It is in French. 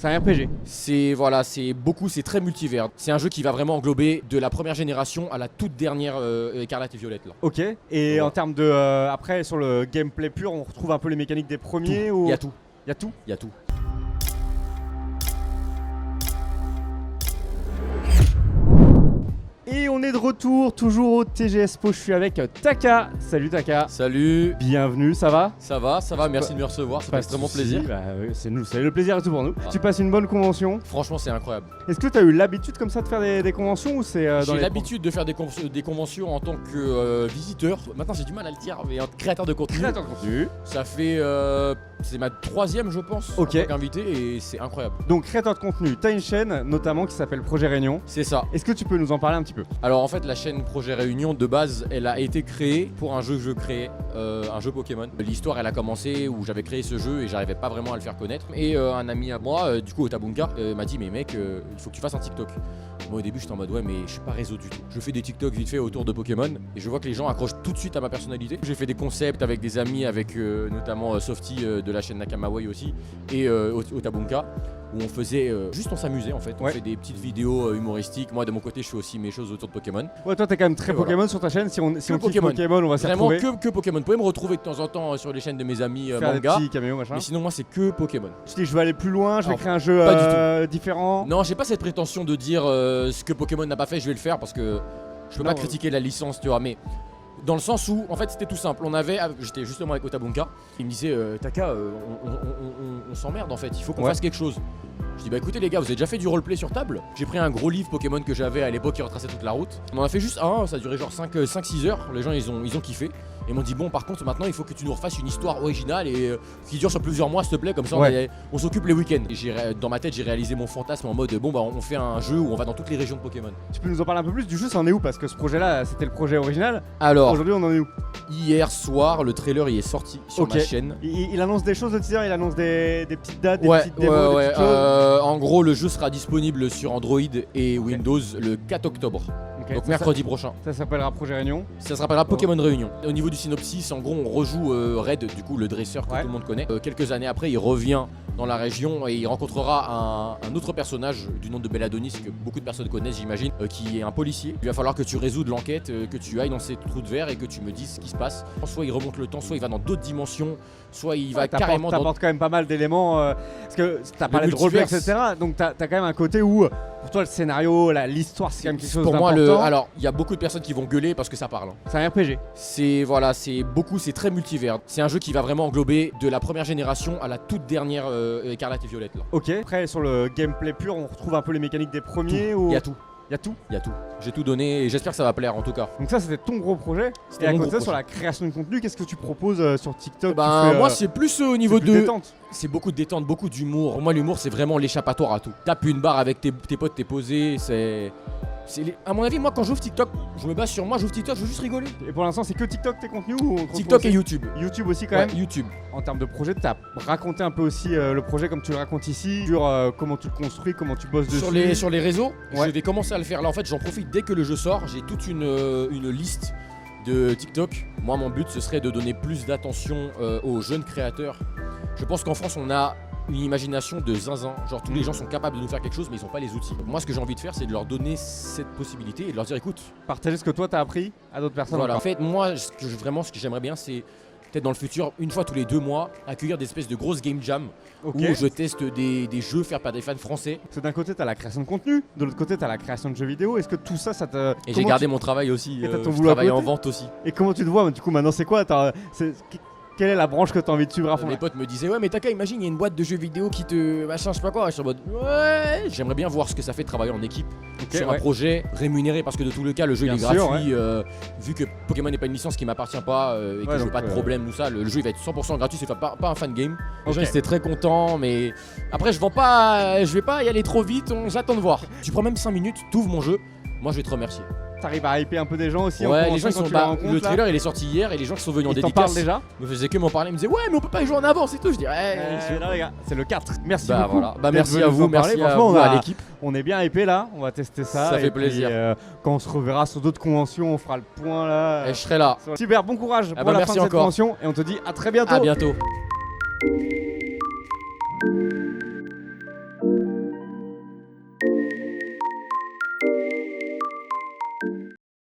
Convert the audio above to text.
C'est un RPG. C'est très multivers. C'est un jeu qui va vraiment englober de la première génération à la toute dernière Écarlate et Violette là. Ok. Et en termes de après sur le gameplay pur, on retrouve un peu les mécaniques des premiers ou Il y a tout. Il y a tout. Il y a tout. Et on est de retour, toujours au TGS Po. Je suis avec Taka. Salut Taka. Salut. Bienvenue, ça va? Ça va, merci de me recevoir, ça fait extrêmement plaisir. Bah, oui, c'est le plaisir est tout pour nous. Ah. Tu passes une bonne convention. Franchement, c'est incroyable. Est-ce que tu as eu l'habitude comme ça de faire des conventions ou c'est dans J'ai les l'habitude de faire des conventions en tant que visiteur. Maintenant, j'ai du mal à le dire, mais créateur de contenu. créateurs de contenu? Ça fait. C'est ma 3e, je pense, Ok. en tant qu'invité, et c'est incroyable. Donc créateur de contenu, tu as une chaîne notamment qui s'appelle Projet Réunion. C'est ça. Est-ce que tu peux nous en parler un petit peu? Alors en fait, la chaîne Projet Réunion, de base, elle a été créée pour un jeu que je créais, un jeu Pokémon. L'histoire, elle a commencé où j'avais créé ce jeu et j'arrivais pas vraiment à le faire connaître. Et un ami à moi, du coup Otabunka, m'a dit mais mec, il faut que tu fasses un TikTok. Moi au début j'étais en mode ouais mais je suis pas réseau du tout. Je fais des TikTok vite fait autour de Pokémon et je vois que les gens accrochent tout de suite à ma personnalité. J'ai fait des concepts avec des amis, avec notamment Softy de la chaîne Nakamaway aussi et Otabunka, où on faisait juste on s'amusait en fait. On fait des petites vidéos humoristiques. Moi de mon côté je fais aussi mes choses autour de Pokémon. Ouais, toi t'es quand même très Pokémon sur ta chaîne. Si on kiffe Pokémon. Pokémon, on va s'y Vraiment retrouver. que Pokémon. Vous pouvez me retrouver de temps en temps sur les chaînes de mes amis Faire manga. des petits caméos machin. Mais sinon moi c'est que Pokémon. Tu dis je vais aller plus loin, je vais Alors, créer un jeu pas du différent. Non, j'ai pas cette prétention de dire ce que Pokémon n'a pas fait, je vais le faire parce que je peux pas critiquer la licence, tu vois, mais dans le sens où en fait c'était tout simple. J'étais justement avec Otabunka, il me disait Taka, on s'emmerde en fait, il faut qu'on fasse quelque chose. Je dis bah écoutez les gars, vous avez déjà fait du roleplay sur table? J'ai pris un gros livre Pokémon que j'avais à l'époque qui retraçait toute la route. On en a fait juste un, ça a duré genre 5-6 heures, les gens ils ont kiffé. Et ils m'ont dit bon par contre maintenant il faut que tu nous refasses une histoire originale et qui dure sur plusieurs mois s'il te plaît, comme ça on s'occupe les week-ends. Et dans ma tête j'ai réalisé mon fantasme en mode bon bah on fait un jeu où on va dans toutes les régions de Pokémon. Tu peux nous en parler un peu plus du jeu, ça en est où? Parce que ce projet là c'était le projet original. Alors aujourd'hui on en est où? Hier soir le trailer il est sorti sur ma chaîne. Il annonce des choses, le teaser, il annonce des petites dates, des petites démos, des petites choses. En gros le jeu sera disponible sur Android et Windows le 4 octobre. Donc mercredi prochain. Ça s'appellera Projet Réunion. Ça se rappellera Pokémon Réunion. Au niveau du synopsis, en gros on rejoue Red, du coup le dresseur que tout le monde connaît. Quelques années après il revient dans la région et il rencontrera un autre personnage du nom de Belladonis que beaucoup de personnes connaissent j'imagine, qui est un policier. Il va falloir que tu résoudes l'enquête, que tu ailles dans ces trous de verre et que tu me dises ce qui se passe. Soit il remonte le temps, soit il va dans d'autres dimensions, soit il va carrément dans... T'apportes quand même pas mal d'éléments, parce que t'as parlé de roleplay etc. Donc t'as quand même un côté où pour toi le scénario, l'histoire c'est quand même quelque chose d'important. Pour moi alors il y a beaucoup de personnes qui vont gueuler parce que ça parle. C'est un RPG. C'est très multivers. C'est un jeu qui va vraiment englober de la première génération à la toute dernière Écarlate et Violette là. Ok. Après sur le gameplay pur, on retrouve un peu les mécaniques des premiers ou... Il y a tout. Il y a tout. Il y a tout. J'ai tout donné et j'espère que ça va plaire en tout cas. Donc ça c'était ton gros projet. Et à côté de ça, sur la création de contenu, qu'est-ce que tu proposes sur TikTok? Moi c'est plus au niveau de détente. C'est beaucoup de détente, beaucoup d'humour. Pour moi l'humour c'est vraiment l'échappatoire à tout. Tape une barre avec tes potes, t'es posé, à mon avis, moi quand j'ouvre TikTok, je me base sur moi, j'ouvre TikTok, je veux juste rigoler. Et pour l'instant, c'est que TikTok tes contenus ou TikTok et YouTube. YouTube aussi quand même. YouTube. En termes de projet, tu as raconté un peu aussi le projet comme tu le racontes ici, sur comment tu le construis, comment tu bosses dessus. Sur les réseaux, je vais commencer à le faire. Là en fait, j'en profite dès que le jeu sort, j'ai toute une liste de TikTok. Moi, mon but ce serait de donner plus d'attention aux jeunes créateurs. Je pense qu'en France, on a une imagination de zinzin, genre tous les gens sont capables de nous faire quelque chose mais ils ont pas les outils. Donc moi ce que j'ai envie de faire c'est de leur donner cette possibilité et de leur dire écoute, partager ce que toi t'as appris à d'autres personnes. Voilà. En fait moi ce que j'aimerais bien c'est peut-être dans le futur, une fois tous les 2 mois, accueillir des espèces de grosses game jam où je teste des jeux faits par des fans français. Parce que d'un côté t'as la création de contenu, de l'autre côté t'as la création de jeux vidéo. Est-ce que tout ça te... Et j'ai gardé mon travail aussi, je travaille en vente aussi. Et comment tu te vois du coup maintenant c'est quoi quelle est la branche que tu as envie de suivre à fond? Mes potes me disaient ouais mais Taka imagine il y a une boîte de jeux vidéo qui te machin je sais pas quoi. Je suis en mode ouais j'aimerais bien voir ce que ça fait de travailler en équipe sur un projet rémunéré parce que de tout le cas le jeu il est gratuit vu que Pokémon n'est pas une licence qui m'appartient pas et que je veux pas de problème tout ça, le jeu il va être 100% gratuit, c'est pas un fan game. Les gens ils étaient très contents mais après je vais pas y aller trop vite, j'attends de voir. Tu prends même 5 minutes, t'ouvres mon jeu, moi je vais te remercier. T'arrives à hyper un peu des gens aussi. Ouais, les gens ils sont le trailer il est sorti hier et les gens qui sont venus en dédicace. Ils t'en parlent déjà? Me faisaient que m'en parler, ils me disaient ouais mais on peut pas y jouer en avance et tout. Je dis non les gars, c'est le 4. Merci beaucoup. Voilà. Merci à vous, merci à l'équipe. On est bien hypé là, on va tester ça. Ça fait plaisir. Quand on se reverra sur d'autres conventions, on fera le point là. Et je serai là. Super, bon courage pour la fin de cette convention et on te dit à très bientôt. À bientôt. Bye.